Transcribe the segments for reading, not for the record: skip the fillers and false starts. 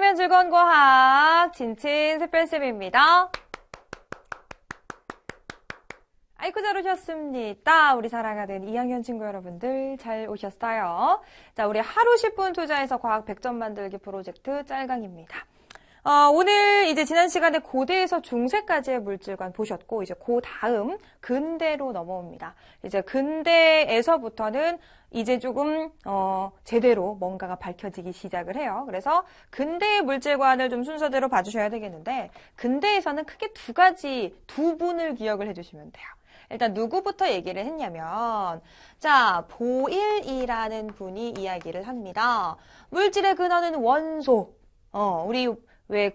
함께하면 즐거운 과학 진친 샛별쌤입니다. 아이고 잘 오셨습니다. 우리 사랑하는 2학년 친구 여러분들 잘 오셨어요. 자, 우리 하루 10분 투자해서 과학 100점 만들기 프로젝트 짤강입니다. 오늘 이제 지난 시간에 고대에서 중세까지의 물질관 보셨고, 이제 그 다음 근대로 넘어옵니다. 이제 근대에서부터는 이제 조금, 제대로 뭔가가 밝혀지기 시작을 해요. 그래서 근대의 물질관을 좀 순서대로 봐주셔야 되겠는데, 근대에서는 크게 두 분을 기억을 해주시면 돼요. 일단 누구부터 얘기를 했냐면, 자, 보일이라는 분이 이야기를 합니다. 물질의 근원은 원소. 우리 왜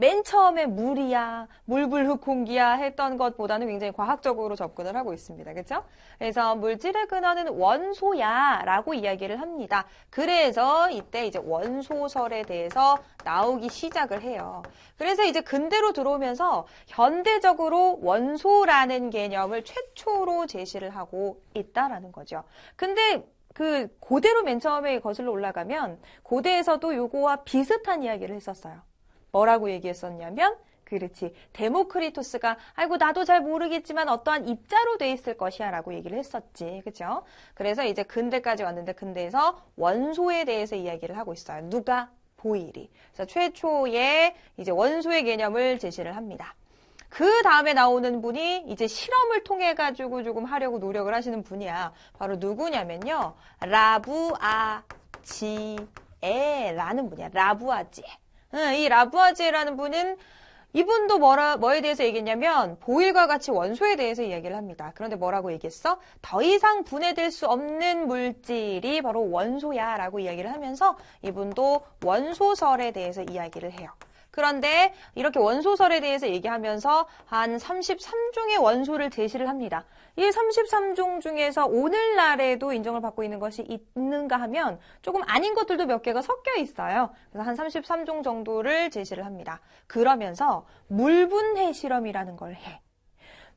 맨 처음에 물이야, 물불흙 공기야 했던 것보다는 굉장히 과학적으로 접근을 하고 있습니다. 그렇죠? 그래서 물질의 근원은 원소야 라고 이야기를 합니다. 그래서 이때 이제 원소설에 대해서 나오기 시작을 해요. 그래서 이제 근대로 들어오면서 현대적으로 원소라는 개념을 최초로 제시를 하고 있다라는 거죠. 근데 고대로 맨 처음에 거슬러 올라가면 고대에서도 요거와 비슷한 이야기를 했었어요. 뭐라고 얘기했었냐면, 그렇지, 데모크리토스가 아이고 나도 잘 모르겠지만 어떠한 입자로 돼 있을 것이야 라고 얘기를 했었지. 그죠? 그래서 이제 근대까지 왔는데 근대에서 원소에 대해서 이야기를 하고 있어요. 누가? 보일이. 그래서 최초의 이제 원소의 개념을 제시를 합니다. 그 다음에 나오는 분이 이제 실험을 통해 가지고 조금 하려고 노력을 하시는 분이야. 바로 누구냐면요, 라부아지에라는 분이야. 라부아지에. 이 라부아지에라는 분은 이분도 뭐에 대해서 얘기했냐면 보일과 같이 원소에 대해서 이야기를 합니다. 그런데 뭐라고 얘기했어? 더 이상 분해될 수 없는 물질이 바로 원소야 라고 이야기를 하면서 이분도 원소설에 대해서 이야기를 해요. 그런데 이렇게 원소설에 대해서 얘기하면서 한 33종의 원소를 제시를 합니다. 이 33종 중에서 오늘날에도 인정을 받고 있는 것이 있는가 하면 조금 아닌 것들도 몇 개가 섞여 있어요. 그래서 한 33종 정도를 제시를 합니다. 그러면서 물분해 실험이라는 걸 해.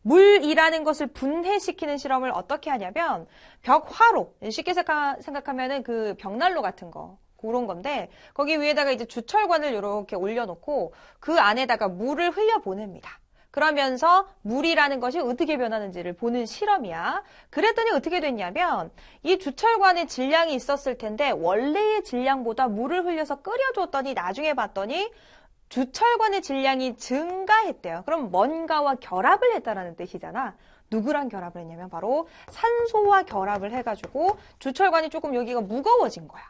물이라는 것을 분해시키는 실험을 어떻게 하냐면 벽화로, 쉽게 생각하면은 그 벽난로 같은 거. 그런 건데 거기 위에다가 이제 주철관을 이렇게 올려놓고 그 안에다가 물을 흘려보냅니다. 그러면서 물이라는 것이 어떻게 변하는지를 보는 실험이야. 그랬더니 어떻게 됐냐면 이 주철관의 질량이 있었을 텐데 원래의 질량보다 물을 흘려서 끓여줬더니 나중에 봤더니 주철관의 질량이 증가했대요. 그럼 뭔가와 결합을 했다라는 뜻이잖아. 누구랑 결합을 했냐면 바로 산소와 결합을 해가지고 주철관이 조금 여기가 무거워진 거야.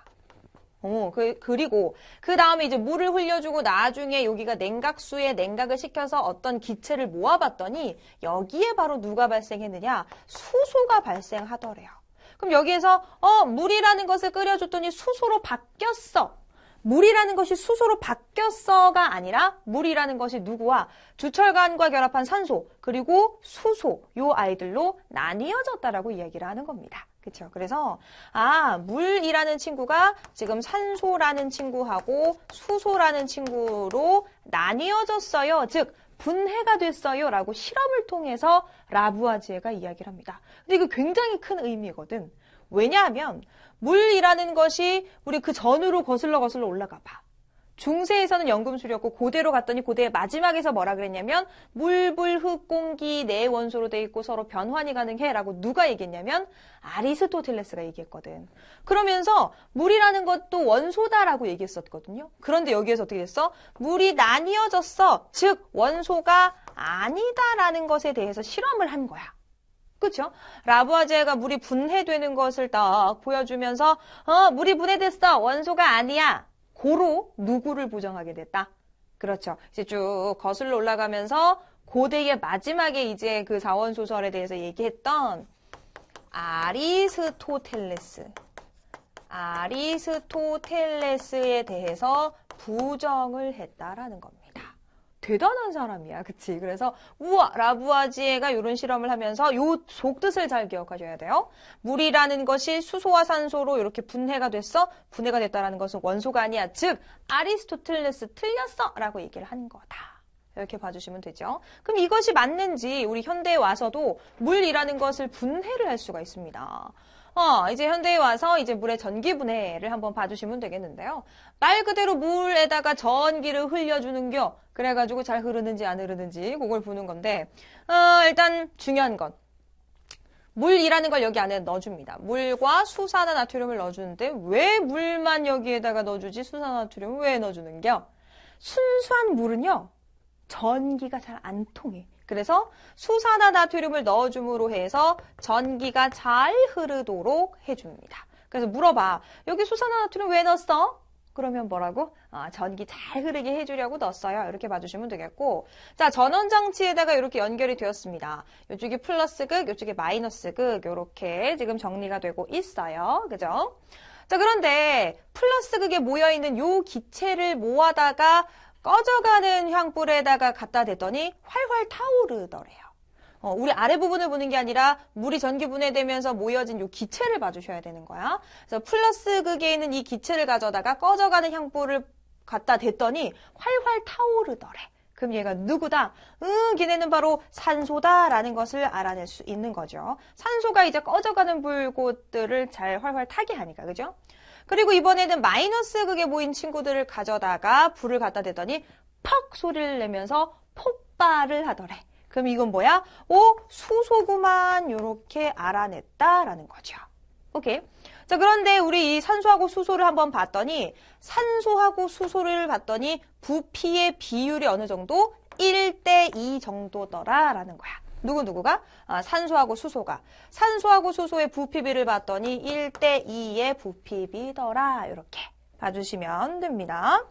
그리고 그 다음에 이제 물을 흘려주고 나중에 여기가 냉각수에 냉각을 시켜서 어떤 기체를 모아봤더니 여기에 바로 누가 발생했느냐? 수소가 발생하더래요. 그럼 여기에서 물이라는 것을 끓여줬더니 수소로 바뀌었어. 물이라는 것이 수소로 바뀌었어가 아니라 물이라는 것이 누구와? 주철관과 결합한 산소 그리고 수소 요 아이들로 나뉘어졌다라고 이야기를 하는 겁니다. 그렇죠? 그래서 물이라는 친구가 지금 산소라는 친구하고 수소라는 친구로 나뉘어졌어요. 즉 분해가 됐어요 라고 실험을 통해서 라부아지에가 이야기를 합니다. 근데 이거 굉장히 큰 의미거든. 왜냐하면 물이라는 것이 우리 그 전으로 거슬러 올라가 봐. 중세에서는 연금술이었고 고대로 갔더니 고대의 마지막에서 뭐라 그랬냐면 물불 흙 공기 네 원소로 돼 있고 서로 변환이 가능해 라고 누가 얘기했냐면 아리스토텔레스가 얘기했거든. 그러면서 물이라는 것도 원소다라고 얘기했었거든요. 그런데 여기에서 어떻게 됐어? 물이 나뉘어졌어. 즉 원소가 아니다라는 것에 대해서 실험을 한 거야. 그렇죠? 라부아지에가 물이 분해되는 것을 딱 보여주면서 물이 분해됐어. 원소가 아니야. 고로 누구를 부정하게 됐다? 그렇죠. 이제 쭉 거슬러 올라가면서 고대의 마지막에 이제 그 사원소설에 대해서 얘기했던 아리스토텔레스에 대해서 부정을 했다라는 겁니다. 대단한 사람이야. 그치? 그래서 우와 라부아지에가 이런 실험을 하면서 요 속뜻을 잘 기억하셔야 돼요. 물이라는 것이 수소와 산소로 이렇게 분해가 됐어. 분해가 됐다라는 것은 원소가 아니야. 즉 아리스토텔레스 틀렸어 라고 얘기를 한 거다. 이렇게 봐주시면 되죠. 그럼 이것이 맞는지 우리 현대에 와서도 물이라는 것을 분해를 할 수가 있습니다. 이제 현대에 와서 이제 물의 전기 분해를 한번 봐주시면 되겠는데요. 말 그대로 물에다가 전기를 흘려주는겨. 그래가지고 잘 흐르는지 안 흐르는지 그걸 보는 건데, 일단 중요한 건 물이라는 걸 여기 안에 넣어줍니다. 물과 수산화나트륨을 넣어주는데 왜 물만 여기에다가 넣어주지 수산화나트륨을 왜 넣어주는겨? 순수한 물은요. 전기가 잘 안 통해. 그래서 수산화나트륨을 넣어줌으로 해서 전기가 잘 흐르도록 해줍니다. 그래서 물어봐. 여기 수산화나트륨 왜 넣었어? 그러면 뭐라고? 전기 잘 흐르게 해주려고 넣었어요. 이렇게 봐주시면 되겠고. 자, 전원장치에다가 이렇게 연결이 되었습니다. 이쪽이 플러스 극, 이쪽이 마이너스 극, 이렇게 지금 정리가 되고 있어요. 그죠? 자, 그런데 플러스 극에 모여있는 요 기체를 모아다가 꺼져가는 향불에다가 갖다 댔더니 활활 타오르더래요. 우리 아래 부분을 보는 게 아니라 물이 전기 분해되면서 모여진 요 기체를 봐주셔야 되는 거야. 그래서 플러스 극에 있는 이 기체를 가져다가 꺼져가는 향불을 갖다 댔더니 활활 타오르더래. 그럼 얘가 누구다? 걔네는 바로 산소다라는 것을 알아낼 수 있는 거죠. 산소가 이제 꺼져가는 불꽃들을 잘 활활 타게 하니까, 그죠? 그리고 이번에는 마이너스 극에 모인 친구들을 가져다가 불을 갖다 대더니 퍽 소리를 내면서 폭발을 하더래. 그럼 이건 뭐야? 수소구만 요렇게 알아냈다라는 거죠. 오케이. 자, 그런데 우리 이 산소하고 수소를 한번 봤더니 산소하고 수소를 봤더니 부피의 비율이 어느 정도? 1대2 정도더라라는 거야. 누구가? 산소하고 수소가. 산소하고 수소의 부피비를 봤더니 1대2의 부피비더라. 이렇게 봐주시면 됩니다.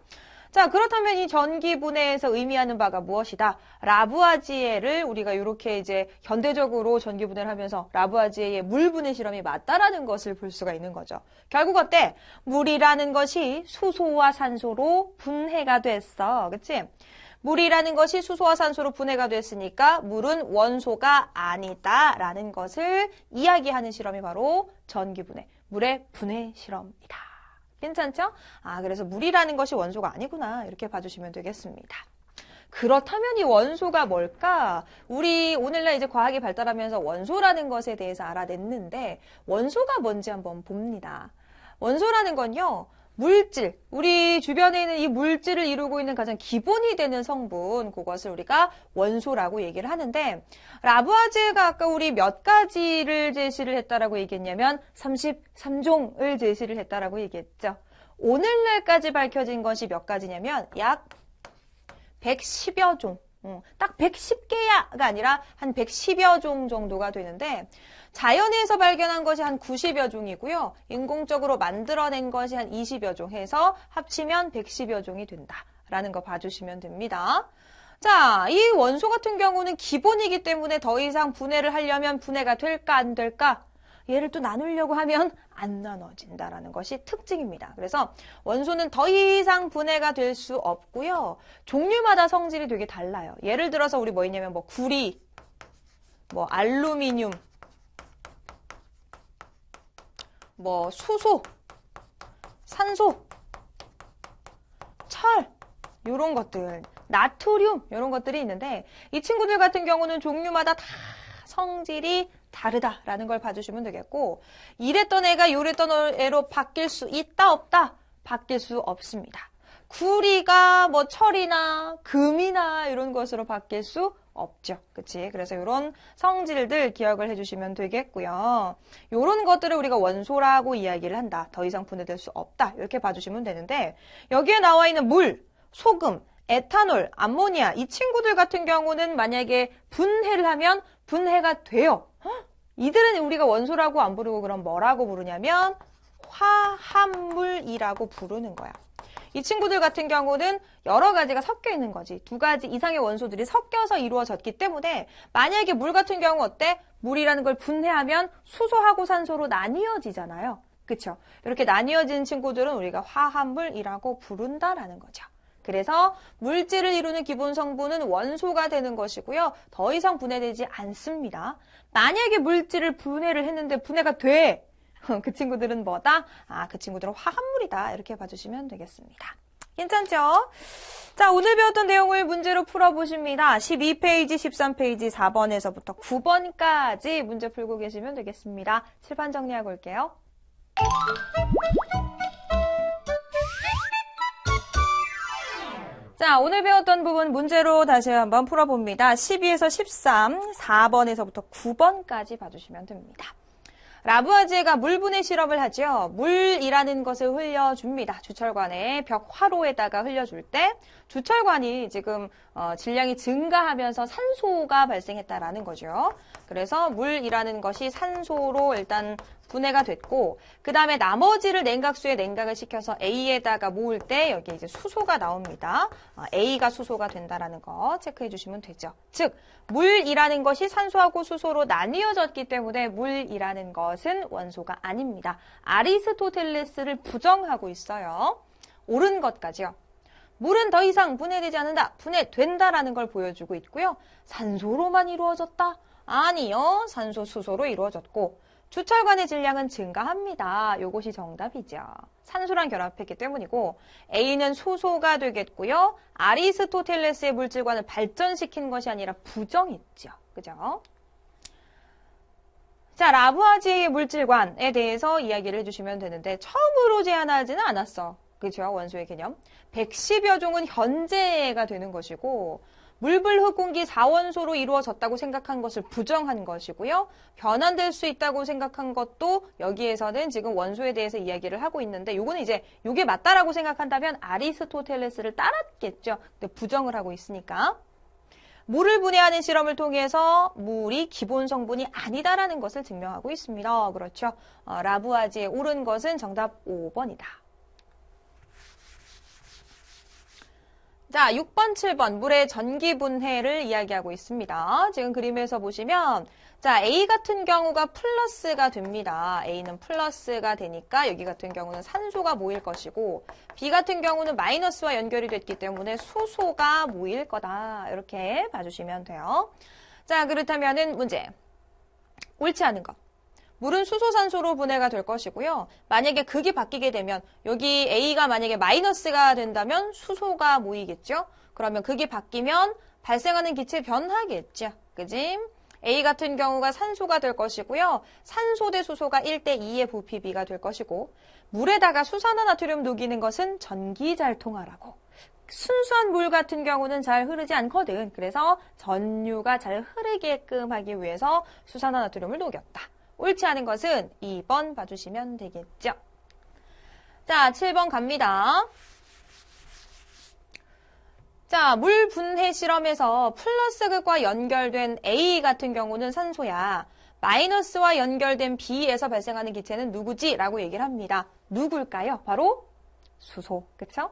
자, 그렇다면 이 전기 분해에서 의미하는 바가 무엇이다? 라부아지에를 우리가 이렇게 이제 현대적으로 전기 분해를 하면서 라부아지에의 물 분해 실험이 맞다라는 것을 볼 수가 있는 거죠. 결국 어때? 물이라는 것이 수소와 산소로 분해가 됐어. 그치? 물이라는 것이 수소와 산소로 분해가 됐으니까 물은 원소가 아니다라는 것을 이야기하는 실험이 바로 전기 분해, 물의 분해 실험이다. 괜찮죠? 그래서 물이라는 것이 원소가 아니구나. 이렇게 봐주시면 되겠습니다. 그렇다면 이 원소가 뭘까? 우리 오늘날 이제 과학이 발달하면서 원소라는 것에 대해서 알아냈는데 원소가 뭔지 한번 봅니다. 원소라는 건요. 물질, 우리 주변에 있는 이 물질을 이루고 있는 가장 기본이 되는 성분, 그것을 우리가 원소라고 얘기를 하는데, 라부아지에가 아까 우리 몇 가지를 제시를 했다라고 얘기했냐면 33종을 제시를 했다라고 얘기했죠. 오늘날까지 밝혀진 것이 몇 가지냐면 약 110여 종. 딱 110개야가 아니라 한 110여 종 정도가 되는데 자연에서 발견한 것이 한 90여 종이고요. 인공적으로 만들어낸 것이 한 20여 종 해서 합치면 110여 종이 된다라는 거 봐주시면 됩니다. 자, 이 원소 같은 경우는 기본이기 때문에 더 이상 분해를 하려면 분해가 될까 안 될까? 얘를 또 나누려고 하면 안 나눠진다라는 것이 특징입니다. 그래서 원소는 더 이상 분해가 될 수 없고요. 종류마다 성질이 되게 달라요. 예를 들어서 우리 뭐 있냐면 뭐 구리, 뭐 알루미늄, 뭐 수소, 산소, 철 이런 것들, 나트륨 이런 것들이 있는데 이 친구들 같은 경우는 종류마다 다 성질이 다르다라는 걸 봐주시면 되겠고 이랬던 애가 요랬던 애로 바뀔 수 있다 없다? 바뀔 수 없습니다. 구리가 뭐 철이나 금이나 이런 것으로 바뀔 수 없죠. 그치? 그래서 이런 성질들 기억을 해주시면 되겠고요. 이런 것들을 우리가 원소라고 이야기를 한다. 더 이상 분해될 수 없다. 이렇게 봐주시면 되는데 여기에 나와 있는 물, 소금, 에탄올, 암모니아 이 친구들 같은 경우는 만약에 분해를 하면 분해가 돼요. 이들은 우리가 원소라고 안 부르고 그럼 뭐라고 부르냐면 화합물이라고 부르는 거야. 이 친구들 같은 경우는 여러 가지가 섞여 있는 거지. 두 가지 이상의 원소들이 섞여서 이루어졌기 때문에 만약에 물 같은 경우 어때? 물이라는 걸 분해하면 수소하고 산소로 나뉘어지잖아요. 그쵸? 이렇게 나뉘어진 친구들은 우리가 화합물이라고 부른다라는 거죠. 그래서 물질을 이루는 기본 성분은 원소가 되는 것이고요. 더 이상 분해되지 않습니다. 만약에 물질을 분해를 했는데 분해가 돼. 그 친구들은 뭐다? 그 친구들은 화합물이다. 이렇게 봐주시면 되겠습니다. 괜찮죠? 자, 오늘 배웠던 내용을 문제로 풀어보십니다. 12페이지, 13페이지, 4번에서부터 9번까지 문제 풀고 계시면 되겠습니다. 칠판 정리하고 올게요. 자, 오늘 배웠던 부분 문제로 다시 한번 풀어봅니다. 12에서 13, 4번에서부터 9번까지 봐주시면 됩니다. 라부아지에가 물분해 실험을 하죠. 물이라는 것을 흘려줍니다. 주철관에 벽 화로에다가 흘려줄 때 주철관이 지금 질량이 증가하면서 산소가 발생했다라는 거죠. 그래서 물이라는 것이 산소로 일단 분해가 됐고 그 다음에 나머지를 냉각수에 냉각을 시켜서 A에다가 모을 때 여기 이제 수소가 나옵니다. A가 수소가 된다라는 거 체크해 주시면 되죠. 즉 물이라는 것이 산소하고 수소로 나뉘어졌기 때문에 물이라는 것은 원소가 아닙니다. 아리스토텔레스를 부정하고 있어요. 옳은 것까지요. 물은 더 이상 분해되지 않는다. 분해된다라는 걸 보여주고 있고요. 산소로만 이루어졌다? 아니요. 산소, 수소로 이루어졌고 주철관의 질량은 증가합니다. 요것이 정답이죠. 산소랑 결합했기 때문이고 A는 수소가 되겠고요. 아리스토텔레스의 물질관을 발전시킨 것이 아니라 부정했죠. 그죠? 자, 라부아지의 물질관에 대해서 이야기를 해주시면 되는데 처음으로 제안하지는 않았어. 그죠? 원소의 개념. 110여 종은 현재가 되는 것이고 물불 흙공기 4원소로 이루어졌다고 생각한 것을 부정한 것이고요. 변환될 수 있다고 생각한 것도 여기에서는 지금 원소에 대해서 이야기를 하고 있는데 요거는 이제 요게 맞다라고 생각한다면 아리스토텔레스를 따랐겠죠. 근데 부정을 하고 있으니까. 물을 분해하는 실험을 통해서 물이 기본 성분이 아니다라는 것을 증명하고 있습니다. 그렇죠. 라부아지에 옳은 것은 정답 5번이다. 자, 6번, 7번 물의 전기 분해를 이야기하고 있습니다. 지금 그림에서 보시면 자, A 같은 경우가 플러스가 됩니다. A는 플러스가 되니까 여기 같은 경우는 산소가 모일 것이고 B 같은 경우는 마이너스와 연결이 됐기 때문에 수소가 모일 거다. 이렇게 봐주시면 돼요. 자, 그렇다면은 문제. 옳지 않은 것. 물은 수소산소로 분해가 될 것이고요. 만약에 극이 바뀌게 되면 여기 A가 만약에 마이너스가 된다면 수소가 모이겠죠. 그러면 극이 바뀌면 발생하는 기체 변하겠죠. 그지? A 같은 경우가 산소가 될 것이고요. 산소 대 수소가 1대2의 부피비가 될 것이고 물에다가 수산화나트륨 녹이는 것은 전기 잘 통하라고. 순수한 물 같은 경우는 잘 흐르지 않거든. 그래서 전류가 잘 흐르게끔 하기 위해서 수산화나트륨을 녹였다. 옳지 않은 것은 2번 봐주시면 되겠죠. 자, 7번 갑니다. 자, 물 분해 실험에서 플러스 극과 연결된 A 같은 경우는 산소야. 마이너스와 연결된 B에서 발생하는 기체는 누구지? 라고 얘기를 합니다. 누굴까요? 바로 수소. 그쵸?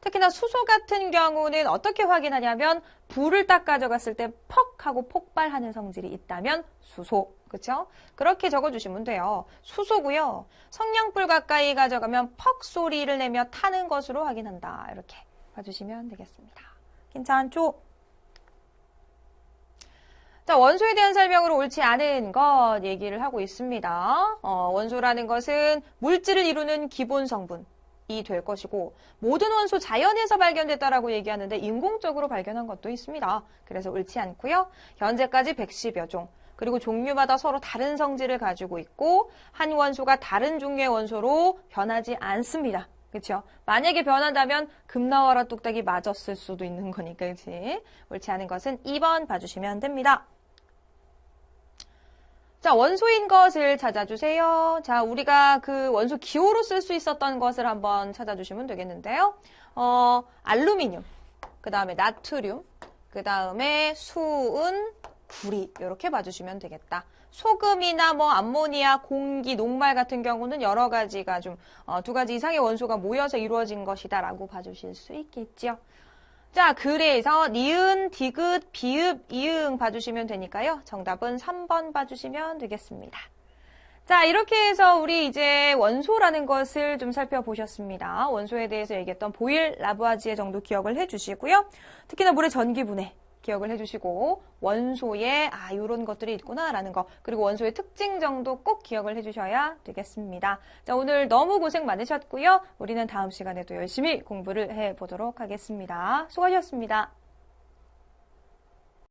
특히나 수소 같은 경우는 어떻게 확인하냐면 불을 딱 가져갔을 때 퍽 하고 폭발하는 성질이 있다면 수소. 그렇죠? 그렇게 적어주시면 돼요. 수소고요. 성냥불 가까이 가져가면 퍽 소리를 내며 타는 것으로 확인한다. 이렇게 봐주시면 되겠습니다. 괜찮죠? 자, 원소에 대한 설명으로 옳지 않은 것 얘기를 하고 있습니다. 원소라는 것은 물질을 이루는 기본 성분이 될 것이고 모든 원소 자연에서 발견됐다라고 얘기하는데 인공적으로 발견한 것도 있습니다. 그래서 옳지 않고요. 현재까지 110여 종. 그리고 종류마다 서로 다른 성질을 가지고 있고 한 원소가 다른 종류의 원소로 변하지 않습니다. 그렇죠? 만약에 변한다면 금나와라 뚝딱이 맞았을 수도 있는 거니까, 그렇지? 옳지 않은 것은 2번 봐주시면 됩니다. 자, 원소인 것을 찾아주세요. 자, 우리가 그 원소 기호로 쓸 수 있었던 것을 한번 찾아주시면 되겠는데요. 알루미늄, 그 다음에 나트륨, 그 다음에 수은, 구리 이렇게 봐주시면 되겠다. 소금이나 뭐 암모니아, 공기, 녹말 같은 경우는 여러 가지가 좀 두 가지 이상의 원소가 모여서 이루어진 것이다라고 봐주실 수 있겠죠. 자, 그래서 니은, 디귿, 비읍, 이응 봐주시면 되니까요. 정답은 3번 봐주시면 되겠습니다. 자, 이렇게 해서 우리 이제 원소라는 것을 좀 살펴보셨습니다. 원소에 대해서 얘기했던 보일, 라부아지에 정도 기억을 해주시고요. 특히나 물의 전기 분해. 기억을 해주시고 원소에 이런 것들이 있구나라는 거 그리고 원소의 특징 정도 꼭 기억을 해주셔야 되겠습니다. 자, 오늘 너무 고생 많으셨고요. 우리는 다음 시간에도 열심히 공부를 해보도록 하겠습니다. 수고하셨습니다.